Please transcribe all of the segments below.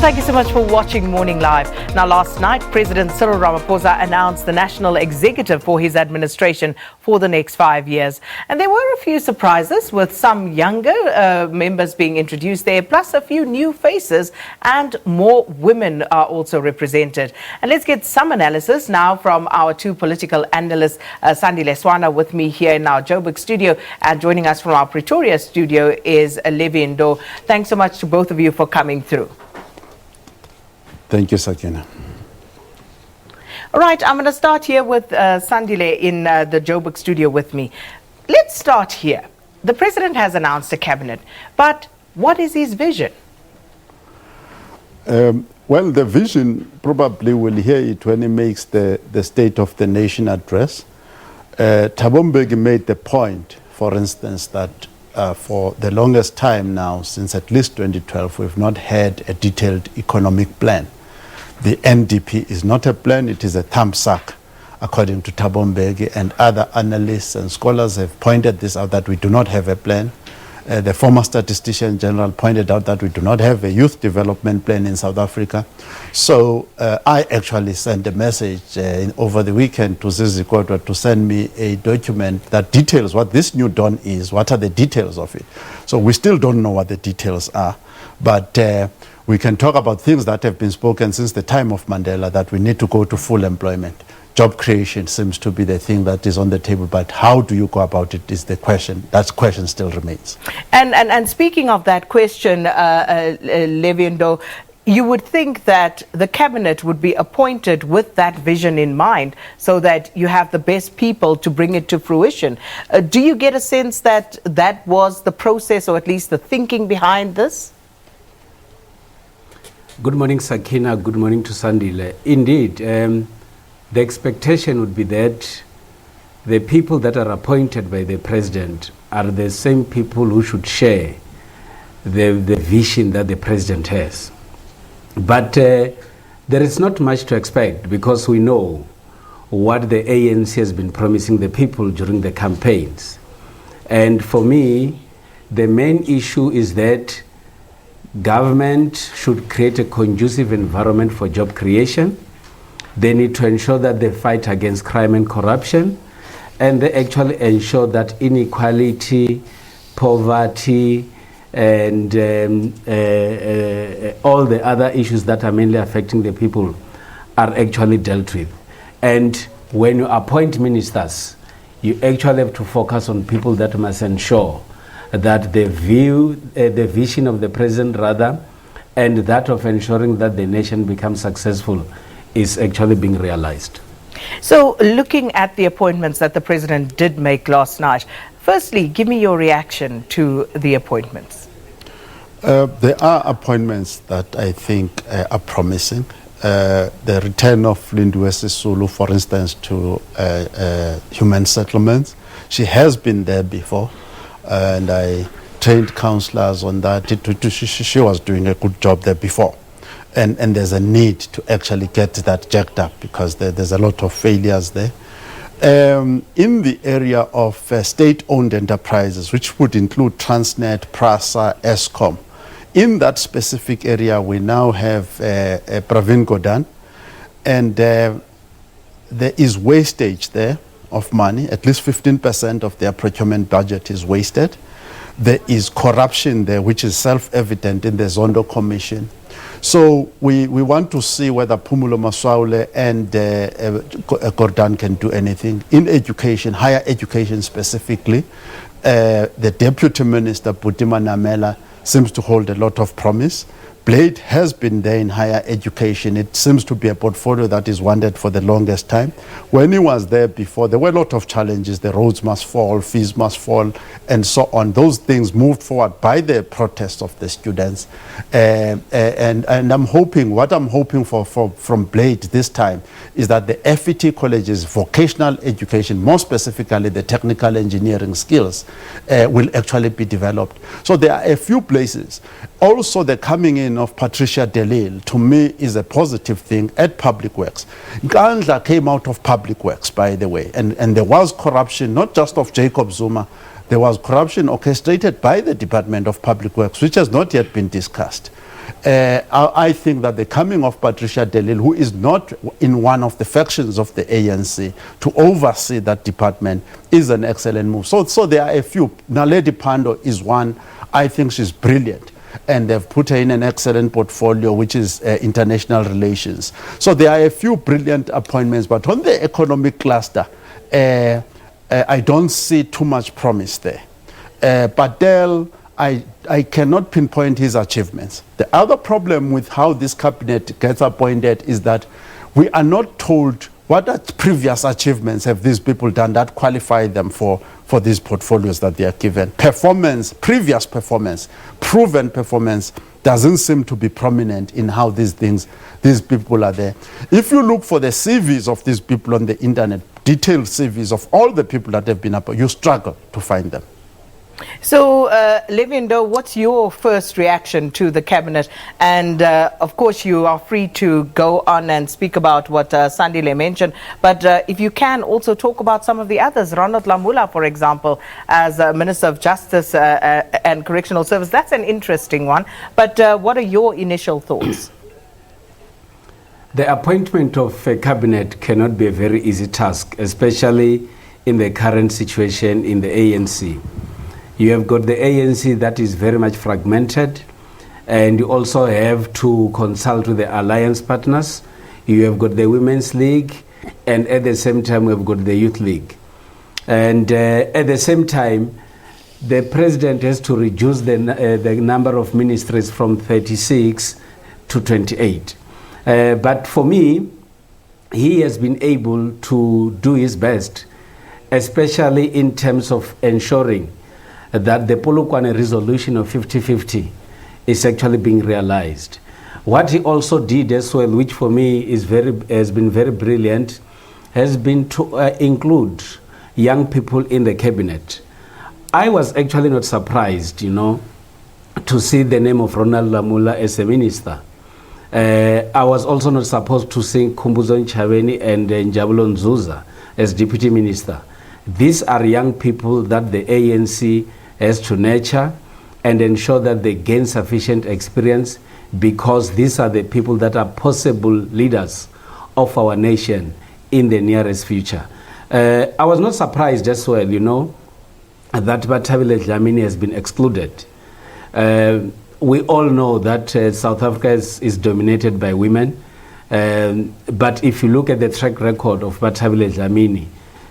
Thank you so much for watching Morning Live. Now, last night, President Cyril Ramaphosa announced the national executive for his administration for the next 5 years. And there were a few surprises, with some younger members being introduced there, plus a few new faces, and more women are also represented. And let's get some analysis now from our two political analysts, Sandile Swana with me here in our Joburg studio, and joining us from our Pretoria studio is Levy Ndou. Thanks so much to both of you for coming through. Thank you, Sakina. All right, I'm going to start here with Sandile in the Joburg studio with me. Let's start here. The president has announced a cabinet, but what is his vision? Well, the vision, probably we'll hear it when he makes the State of the Nation address. Thabo Mbeki made the point, for instance, that for the longest time now, since at least 2012, we've not had a detailed economic plan. The NDP is not a plan, it is a thumbsuck, according to Thabo Mbeki, and other analysts and scholars have pointed this out, that we do not have a plan. The former statistician general pointed out that we do not have a youth development plan in South Africa. So I actually sent a message over the weekend to Zizi Kodwa to send me a document that details what this new dawn is, what are the details of it. So we still don't know what the details are, but we can talk about things that have been spoken since the time of Mandela, that we need to go to full employment. Job creation seems to be the thing that is on the table, but how do you go about it is the question. That question still remains. And speaking of that question, Levy Ndou, you would think that the cabinet would be appointed with that vision in mind, so that you have the best people to bring it to fruition. Do you get a sense that that was the process, or at least the thinking behind this? Good morning, Sakina. Good morning to Sandile. Indeed, the expectation would be that the people that are appointed by the president are the same people who should share the vision that the president has. But there is not much to expect, because we know what the ANC has been promising the people during the campaigns. And for me, the main issue is that government should create a conducive environment for job creation. They need to ensure that they fight against crime and corruption, and they actually ensure that inequality, poverty, and all the other issues that are mainly affecting the people are actually dealt with. And when you appoint ministers, you actually have to focus on people that must ensure that the vision of the president, rather, and that of ensuring that the nation becomes successful is actually being realized. So, looking at the appointments that the president did make last night, firstly, give me your reaction to the appointments. There are appointments that I think are promising. The return of Lindiwe Sisulu, for instance, to human settlements. She has been there before, and I trained councillors on that. She was doing a good job there before. And there's a need to actually get that jacked up, because there's a lot of failures there. In the area of state-owned enterprises, which would include Transnet, PRASA, Eskom, in that specific area we now have Pravin Gordhan, and there is wastage there of money. At least 15% of their procurement budget is wasted. There is corruption there, which is self-evident in the Zondo Commission. So we want to see whether Phumulo Masualle and Gordhan can do anything. In education, higher education specifically, the Deputy Minister, Butima Namela, seems to hold a lot of promise. Blade has been there in higher education. It seems to be a portfolio that is wanted for the longest time. When he was there before, there were a lot of challenges. The roads must fall, fees must fall, and so on. Those things moved forward by the protests of the students. And I'm hoping, what I'm hoping for from Blade this time is that the FET colleges, vocational education, more specifically the technical engineering skills, will actually be developed. So there are a few places. Also, the coming in of Patricia de Lille, to me, is a positive thing at Public Works. Gandla came out of Public Works, by the way, and there was corruption, not just of Jacob Zuma, there was corruption orchestrated by the Department of Public Works, which has not yet been discussed. I think that the coming of Patricia de Lille, who is not in one of the factions of the ANC, to oversee that department is an excellent move. So there are a few. Naledi Pandor is one. I think she's brilliant. And they've put her in an excellent portfolio, which is international relations. So there are a few brilliant appointments. But on the economic cluster, I don't see too much promise there. Patel, I cannot pinpoint his achievements. The other problem with how this cabinet gets appointed is that we are not told what previous achievements have these people done that qualify them for these portfolios that they are given. Performance, previous performance, proven performance doesn't seem to be prominent in how these people are there. If you look for the CVs of these people on the internet, detailed CVs of all the people that have been up, you struggle to find them. So, Levy Ndou, what's your first reaction to the cabinet? And of course, you are free to go on and speak about what Sandile mentioned. But if you can also talk about some of the others, Ronald Lamula, for example, as Minister of Justice and Correctional Service. That's an interesting one. But what are your initial thoughts? The appointment of a cabinet cannot be a very easy task, especially in the current situation in the ANC. You have got the ANC that is very much fragmented, and you also have to consult with the alliance partners. You have got the Women's League, and at the same time, we have got the Youth League. And at the same time, the president has to reduce the number of ministries from 36 to 28. But for me, he has been able to do his best, especially in terms of ensuring that the Polokwane resolution of 50-50 is actually being realized. What he also did as well, which for me has been very brilliant, has been to include young people in the cabinet. I was actually not surprised, to see the name of Ronald Lamula as a minister. I was also not supposed to see Khumbudzo Ntshavheni and Njabulo Nzuza as deputy minister. These are young people that the ANC has to nurture and ensure that they gain sufficient experience, because these are the people that are possible leaders of our nation in the nearest future. I was not surprised as well, that Bathabile Dlamini has been excluded. We all know that South Africa is dominated by women, but if you look at the track record of Bathabile Dlamini,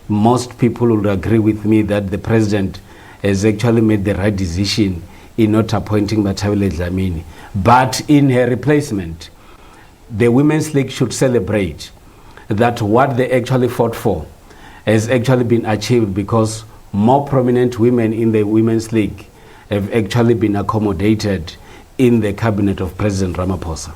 most people will agree with me that the president has actually made the right decision in not appointing Bathabile Dlamini. But in her replacement, the Women's League should celebrate that what they actually fought for has actually been achieved, because more prominent women in the Women's League have actually been accommodated in the cabinet of President Ramaphosa.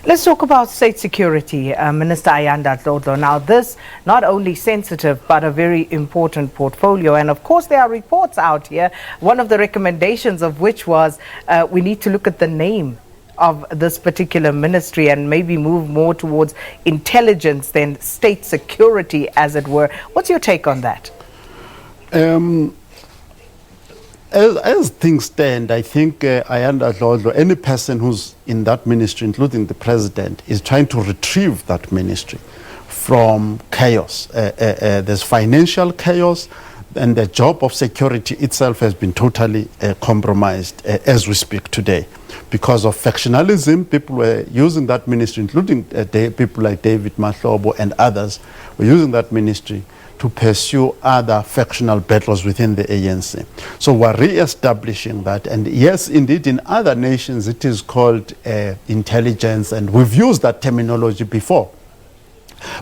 Let's talk about state security, Minister Ayanda Dlodlo. Now, this not only sensitive, but a very important portfolio. And of course, there are reports out here, one of the recommendations of which was we need to look at the name of this particular ministry and maybe move more towards intelligence than state security, as it were. What's your take on that? As things stand, I think Ayanda Dlodlo, any person who's in that ministry, including the president, is trying to retrieve that ministry from chaos. There's financial chaos, and the job of security itself has been totally compromised as we speak today. Because of factionalism, people were using that ministry, including people like David Mahlobo and others, were using that ministry to pursue other factional battles within the ANC. So we're re-establishing that. And yes, indeed, in other nations, it is called intelligence, and we've used that terminology before.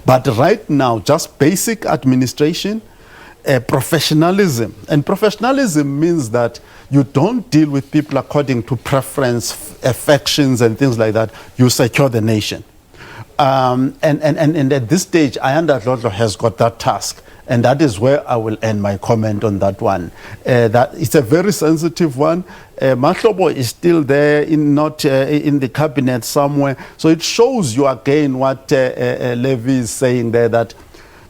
But right now, just basic administration, professionalism. And professionalism means that you don't deal with people according to preference, factions, and things like that. You secure the nation. And at this stage, Ayanda Dlodlo has got that task. And that is where I will end my comment on that one. That it's a very sensitive one. Mahlobo is still there, in the cabinet somewhere. So it shows you again what Levy is saying there, that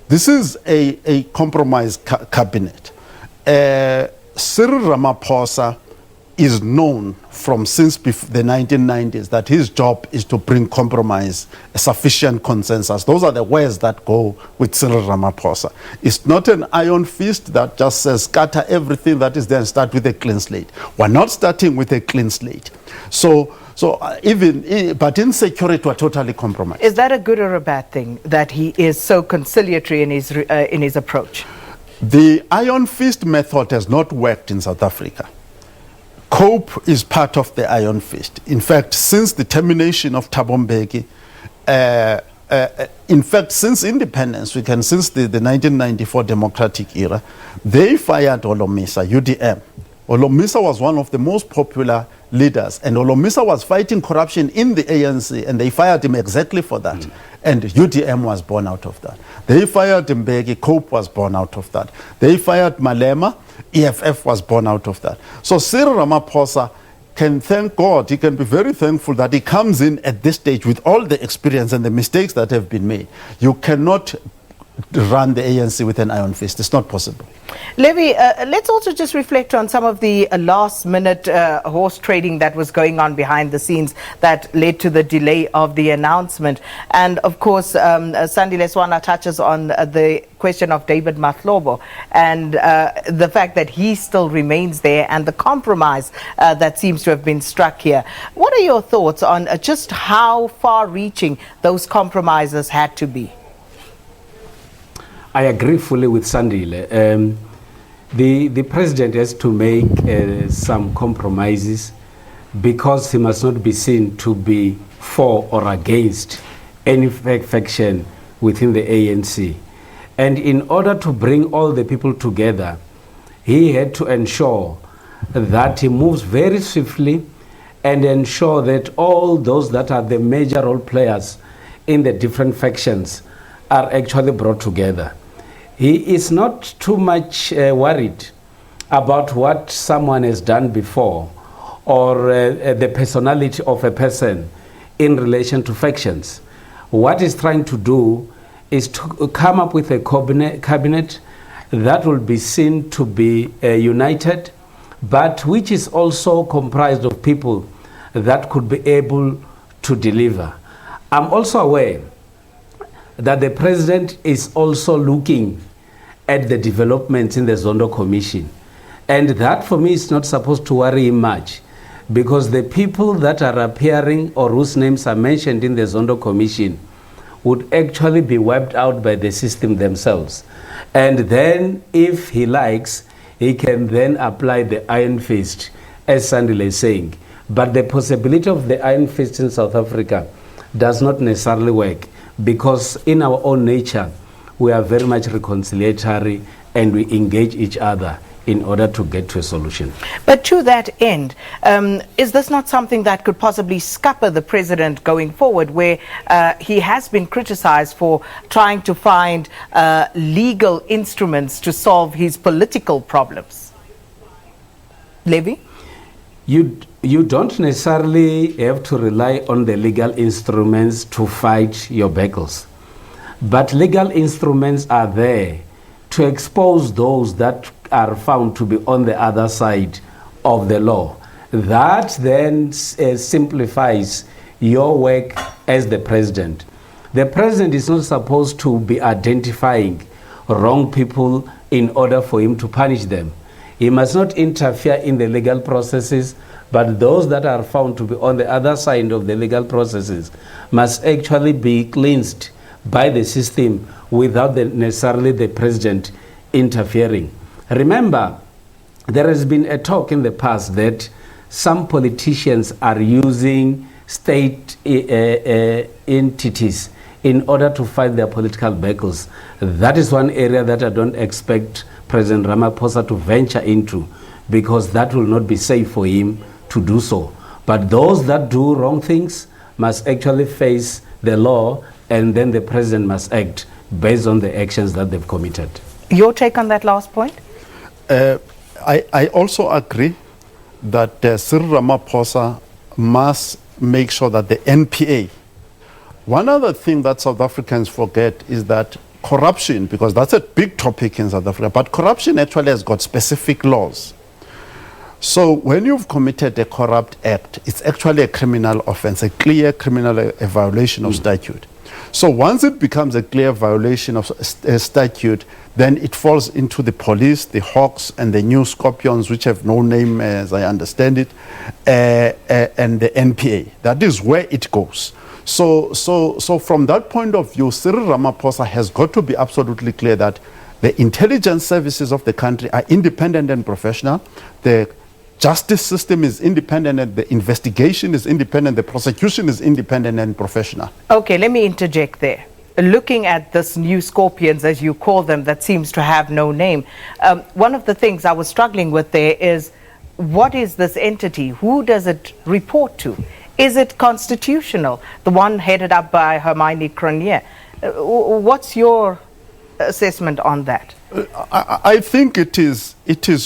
this is a compromised cabinet. Cyril Ramaphosa is known from since the 1990s that his job is to bring compromise, a sufficient consensus. Those are the words that go with Cyril Ramaphosa. It's not an iron fist that just says scatter everything that is there and start with a clean slate. We're not starting with a clean slate. But in security, we're totally compromised. Is that a good or a bad thing that he is so conciliatory in his approach? The iron fist method has not worked in South Africa. Cope is part of the iron fist. In fact, since the termination of Thabo Mbeki, in fact, since independence, since the 1994 democratic era, they fired Olomisa, UDM. Olomisa was one of the most popular leaders, and Olomisa was fighting corruption in the ANC, and they fired him exactly for that. And UDM was born out of that. They fired Mbeki, Cope was born out of that. They fired Malema, EFF was born out of that. So Cyril Ramaphosa can thank God, he can be very thankful that he comes in at this stage with all the experience and the mistakes that have been made. You cannot run the ANC with an iron fist. It's not possible. Levy, let's also just reflect on some of the last-minute horse trading that was going on behind the scenes that led to the delay of the announcement. And, of course, Sandile Swana touches on the question of David Mahlobo and the fact that he still remains there and the compromise that seems to have been struck here. What are your thoughts on just how far-reaching those compromises had to be? I agree fully with Sandile. The president has to make some compromises because he must not be seen to be for or against any faction within the ANC. And in order to bring all the people together, he had to ensure that he moves very swiftly and ensure that all those that are the major role players in the different factions are actually brought together. He is not too much worried about what someone has done before or the personality of a person in relation to factions. What he's trying to do is to come up with a cabinet that will be seen to be united, but which is also comprised of people that could be able to deliver. I'm also aware that the president is also looking at the developments in the Zondo Commission. And that for me is not supposed to worry him much, because the people that are appearing or whose names are mentioned in the Zondo Commission would actually be wiped out by the system themselves. And then if he likes, he can then apply the iron fist, as Sandile is saying. But the possibility of the iron fist in South Africa does not necessarily work, because in our own nature, we are very much reconciliatory and we engage each other in order to get to a solution. But to that end, is this not something that could possibly scupper the president going forward, where he has been criticized for trying to find legal instruments to solve his political problems? Levy? You don't necessarily have to rely on the legal instruments to fight your battles. But legal instruments are there to expose those that are found to be on the other side of the law. That then simplifies your work as the president. The president is not supposed to be identifying wrong people in order for him to punish them. He must not interfere in the legal processes, but those that are found to be on the other side of the legal processes must actually be cleansed by the system without necessarily the president interfering. Remember, there has been a talk in the past that some politicians are using state entities in order to fight their political battles. That is one area that I don't expect President Ramaphosa to venture into, because that will not be safe for him to do so. But those that do wrong things must actually face the law, and then the president must act based on the actions that they've committed. Your take on that last point? I also agree that Cyril Ramaphosa must make sure that the NPA, one other thing that South Africans forget is that corruption, because that's a big topic in South Africa, but corruption actually has got specific laws. So when you've committed a corrupt act, it's actually a criminal offense, a clear criminal a violation of statute. So once it becomes a clear violation of statute, then it falls into the police, the hawks, and the new scorpions, which have no name as I understand it, and the NPA. That is where it goes. So from that point of view, Cyril Ramaphosa has got to be absolutely clear that the intelligence services of the country are independent and professional. The justice system is independent, and the investigation is independent, the prosecution is independent and professional. Okay, let me interject there. Looking at this new scorpions, as you call them, that seems to have no name, one of the things I was struggling with there is, what is this entity? Who does it report to? Is it constitutional? The one headed up by Hermione Cronier. What's your assessment on that? I think it is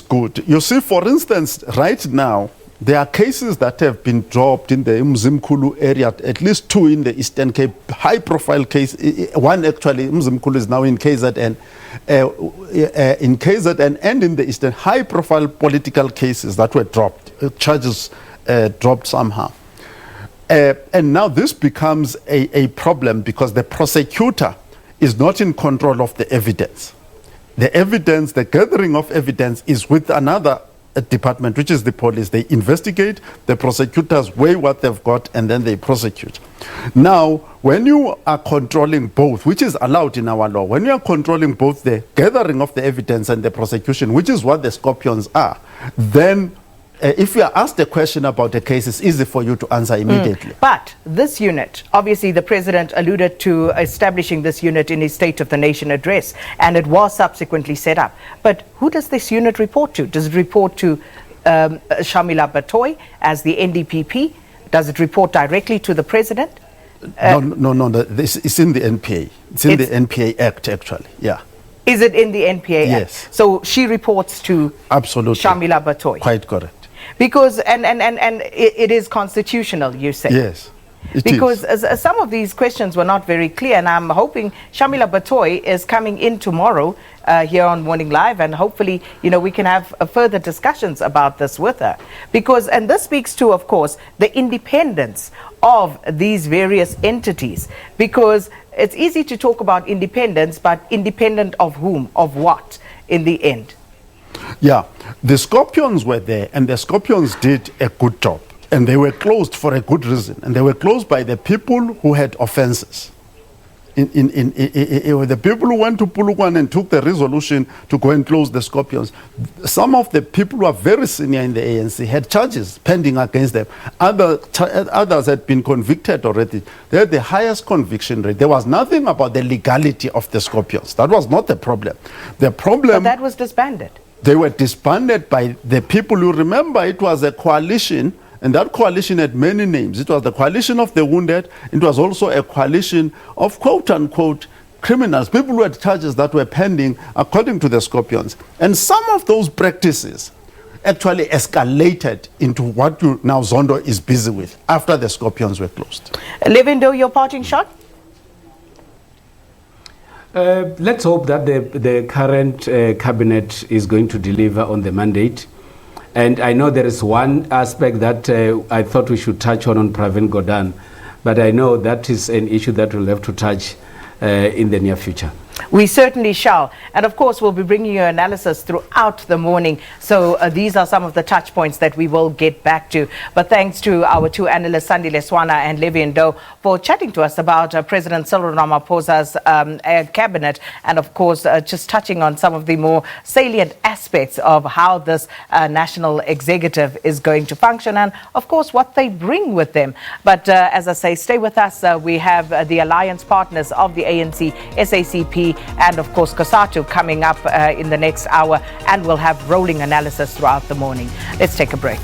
good. You see, for instance, right now, there are cases that have been dropped in the Mzimkhulu area, at least 2 in the Eastern Cape, high-profile case. One actually, Mzimkhulu is now in KZN. In KZN and in the Eastern, high-profile political cases that were dropped, charges dropped somehow. And now this becomes a problem because the prosecutor is not in control of the evidence. The evidence, the gathering of evidence is with another department, which is the police. They investigate, the prosecutors weigh what they've got, and then they prosecute. Now, when you are controlling both, which is allowed in our law, when you are controlling both the gathering of the evidence and the prosecution, which is what the scorpions are, then if you are asked a question about a case, it's easy for you to answer immediately. But this unit, obviously the president alluded to establishing this unit in his State of the Nation address, and it was subsequently set up. But who does this unit report to? Does it report to Shamila Batoy as the NDPP? Does it report directly to the president? No. This is in the NPA. It's in the NPA Act, actually. Yeah. Is it in the NPA Act? Yes. So she reports to absolutely Shamila Batoy. Quite correct. Because and it is constitutional, you say. Yes. Because some of these questions were not very clear, and I'm hoping Shamila Batoy is coming in tomorrow here on Morning Live, and hopefully, we can have further discussions about this with her. Because, and this speaks to, of course, the independence of these various entities. Because it's easy to talk about independence, but independent of whom, of what, in the end? Yeah, the scorpions were there, and the scorpions did a good job. And they were closed for a good reason. And they were closed by the people who had offenses. The people who went to Pulukwan and took the resolution to go and close the scorpions, some of the people who are very senior in the ANC had charges pending against them. Others had been convicted already. They had the highest conviction rate. There was nothing about the legality of the scorpions. That was not the problem. The problem... But that was disbanded. They were disbanded by the people. You remember, it was a coalition, and that coalition had many names. It was the coalition of the wounded. It was also a coalition of quote-unquote criminals, people who had charges that were pending according to the scorpions. And some of those practices actually escalated into what now Zondo is busy with after the scorpions were closed. Levy Ndou, your parting shot? Let's hope that the current cabinet is going to deliver on the mandate. And I know there is one aspect that I thought we should touch on Pravin Gordhan, but I know that is an issue that we'll have to touch in the near future. We certainly shall. And of course, we'll be bringing you analysis throughout the morning. So these are some of the touch points that we will get back to. But thanks to our two analysts, Sandile Swana and Levy Ndou, for chatting to us about President Cyril Ramaphosa's cabinet. And of course, just touching on some of the more salient aspects of how this national executive is going to function. And of course, what they bring with them. But as I say, stay with us. We have the alliance partners of the ANC, SACP, and of course COSATU coming up in the next hour, and we'll have rolling analysis throughout the morning. Let's take a break.